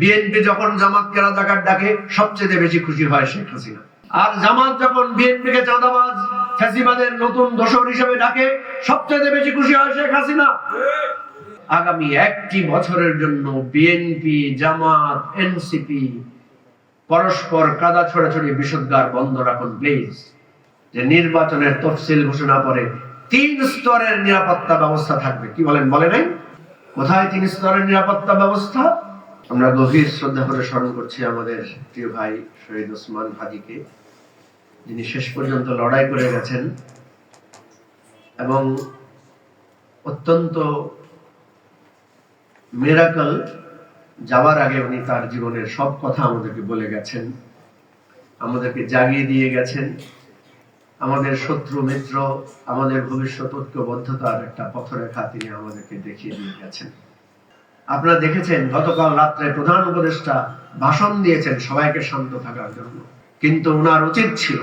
BNP যখন জামাতকে রাজাকার ডাকে সবচেয়ে বেশি খুশি হয় শেখ হাসিনা। আর জামাত যখন বিএনপিকে চাঁদাবাজ ফ্যাসিবাদের নতুন দোসর হিসেবে ডাকে সবচেয়ে বেশি খুশি হয় শেখ হাসিনা। আগামী একটি বছরের জন্য বিএনপি, জামাত, এনসিপি পরস্পর কাদা ছোড়াছড়ি বিষোদ্গার বন্ধ রাখুন প্লিজ। যে নির্বাচনের তফসিল ঘোষণা পরে 3 স্তরের নিরাপত্তা ব্যবস্থা থাকবে। কি বলেন, বলে নাই? কোথায় 3 স্তরের নিরাপত্তা ব্যবস্থা? আমরা গভীর শ্রদ্ধা করে স্মরণ করছি আমাদের প্রিয় ভাই শহীদ ওসমান হাদিকে, যিনি শেষ পর্যন্ত লড়াই করে গেছেন এবং অত্যন্ত মিরাকল যাওয়ার আগে উনি তার জীবনের সব কথা আমাদেরকে বলে গেছেন, আমাদেরকে জাগিয়ে দিয়ে গেছেন। আমাদের শত্রু মিত্র, আমাদের ভবিষ্যৎ ঐক্যবদ্ধতার একটা পথরেখা তিনি আমাদেরকে দেখিয়ে দিয়ে গেছেন। আপনারা দেখেছেন গতকাল রাত্রে প্রধান উপদেষ্টা ভাষণ দিয়েছেন সবাইকে শান্ত থাকার জন্য, কিন্তু ওনার উচিত ছিল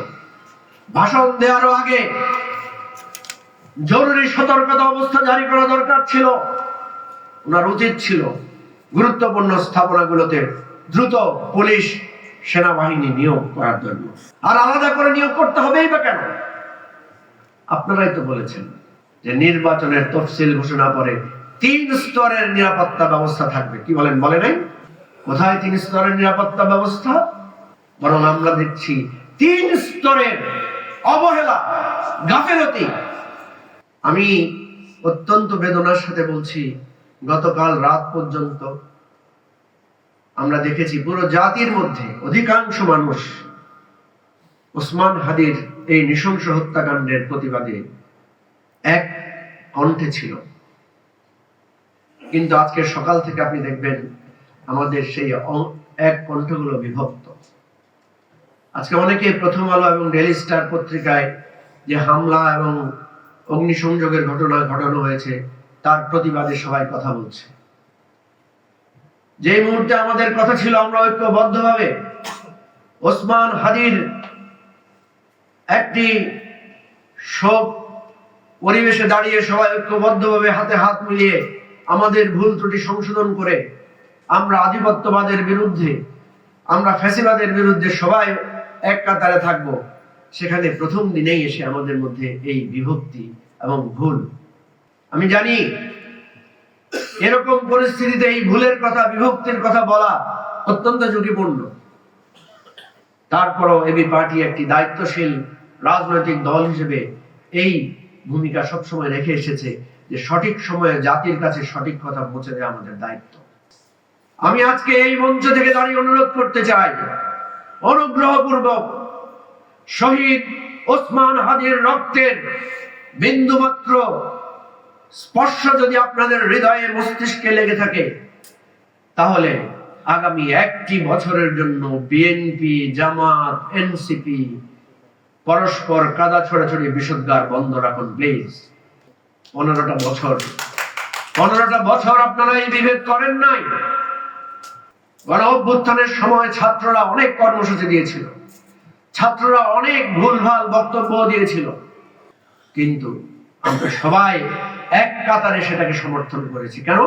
ভাষণ দেওয়ারও আগে জরুরি সতর্কতা অবস্থা জারি করা দরকার ছিল। ওনার উচিত ছিল গুরুত্বপূর্ণ স্থাপনাগুলোতে দ্রুত পুলিশ, সেনাবাহিনী নিয়োগ করার জন্য। আর আলাদা করে নিয়োগ করতে হবেই বা কেন? আপনারাই তো বলেছেন যে নির্বাচনের তফসিল ঘোষণা পরে 3 স্তরের নিরাপত্তা ব্যবস্থা থাকবে। কি বলেন, বলে নাই? কোথায় 3 স্তরের নিরাপত্তা ব্যবস্থা? বরং আমরা দেখছি 3 স্তরের অবহেলা, গাফেলতি। আমি অত্যন্ত বেদনার সাথে বলছি, গতকাল রাত পর্যন্ত আমরা দেখেছি পুরো জাতির মধ্যে অধিকাংশ মানুষ ওসমান হাদির এই নৃশংস হত্যাকাণ্ডের প্রতিবাদে এক কণ্ঠে ছিল। কিন্তু আজকে সকাল থেকে আপনি দেখবেন আমাদের সেই এক কণ্ঠগুলো বিভক্ত। আজকে অনেকে প্রথম আলো এবং ডেইলি স্টার পত্রিকায় যে হামলা এবং অগ্নিসংযোগের ঘটনা ঘটানো হয়েছে তার প্রতিবাদে সবাই কথা বলছে। যে মুহূর্তে আমাদের কথা ছিল আমরা ঐক্যবদ্ধভাবে ওসমান হাদির একটি শোক পরিবেশে দাঁড়িয়ে সবাই ঐক্যবদ্ধভাবে হাতে হাত মিলিয়ে আমাদের ভুল ত্রুটি সংশোধন করে আমরা আধিপত্যবাদের বিরুদ্ধে, আমরা ফ্যাসিবাদের বিরুদ্ধে সবাই এক কাতারে থাকব, সেখানে প্রথম দিনেই এসে আমাদের মধ্যে এই বিভক্তি এবং ভুল। আমি জানি এরকম পরিস্থিতিতে এই ভুলের কথা, বিভক্তির কথা বলা অত্যন্ত ঝুঁকিপূর্ণ। তারপরও এবি পার্টি একটি দায়িত্বশীল রাজনৈতিক দল হিসেবে এই ভূমিকা সবসময় রেখে এসেছে যে সঠিক সময়ে জাতির কাছে সঠিক কথা পৌঁছে দেওয়া আমাদের দায়িত্ব। আমি আজকে এই মঞ্চ থেকে দাঁড়িয়ে অনুরোধ করতে চাই, অনুগ্রহপূর্বক শহীদ ওসমান হাদির রক্তের বিন্দুমাত্র স্পর্শ যদি আপনাদের হৃদয়ে, মস্তিষ্কে লেগে থাকে, তাহলে আগামী একটি বছরের জন্য বিএনপি, জামাত, এনসিপি পরস্পর কাদা ছোড়াছড়ি বিষোদ্গার বন্ধ রাখুন প্লিজ। 15টা বছর আপনারা এই বিভেদ করেন নাই। গণ অভ্যুত্থানের সময় ছাত্ররা অনেক কর্মসূচি দিয়েছিল, ছাত্ররা অনেক ভুলভাল বক্তব্য দিয়েছিল, কিন্তু আমরা সবাই এক কাতারে সেটাকে সমর্থন করেছি। কেন?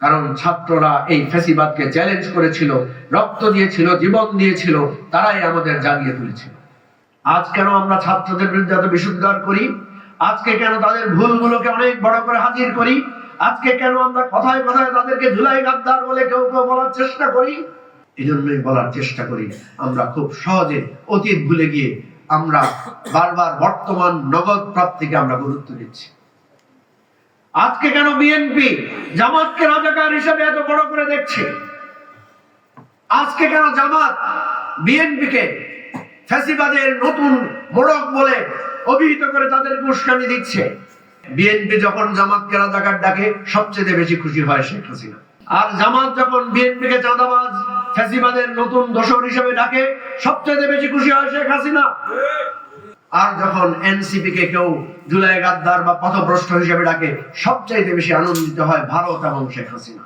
কারণ ছাত্ররা এই ফ্যাসিবাদকে চ্যালেঞ্জ করেছিল, রক্ত দিয়েছিল, জীবন দিয়েছিল, তারাই আমাদের জাগিয়ে তুলেছিল। আজ কেন আমরা ছাত্রদের বিরুদ্ধে এত বিষোদ্গার করি? আজকে কেন তাদের ভুলগুলোকে অনেক বড় করে হাজির করি? আজকে কেন আমরা কথায় কথায় তাদেরকে ঝুলাই গাদ্দার বলে কেউ কেউ বলার চেষ্টা করি? এই জন্যই বলার চেষ্টা করি, আমরা খুব সহজে অতীত ভুলে গিয়ে আমরা বারবার বর্তমান নগদ প্রাপ্তিকে আমরা গুরুত্ব দিচ্ছি। আজকে কেন বিএনপি জামাতকে রাজাকার হিসেবে এত বড় করে দেখছে? আজকে কেন জামাত বিএনপিকে ফ্যাসিবাদের নতুন মোড়ক বলে অভিহিত করে তাদেরকে উস্কানি দিচ্ছে? বিএনপি যখন জামাতকে রাজাকার ডাকে সবচেয়ে বেশি খুশি হয় শেখ হাসিনা। আর জামাত যখন বিএনপিকে চাঁদাবাজ ফ্যাসিবাদের নতুন দোসর হিসেবে ডাকে সবচেয়ে বেশি খুশি হয় শেখ হাসিনা। আর যখন এনসিপি কে কেউ জুলাই গাদ্দার বা পথভ্রষ্ট হিসেবে ডাকে সবচাইতে বেশি আনন্দিত হয় ভারত এবং শেখ হাসিনা।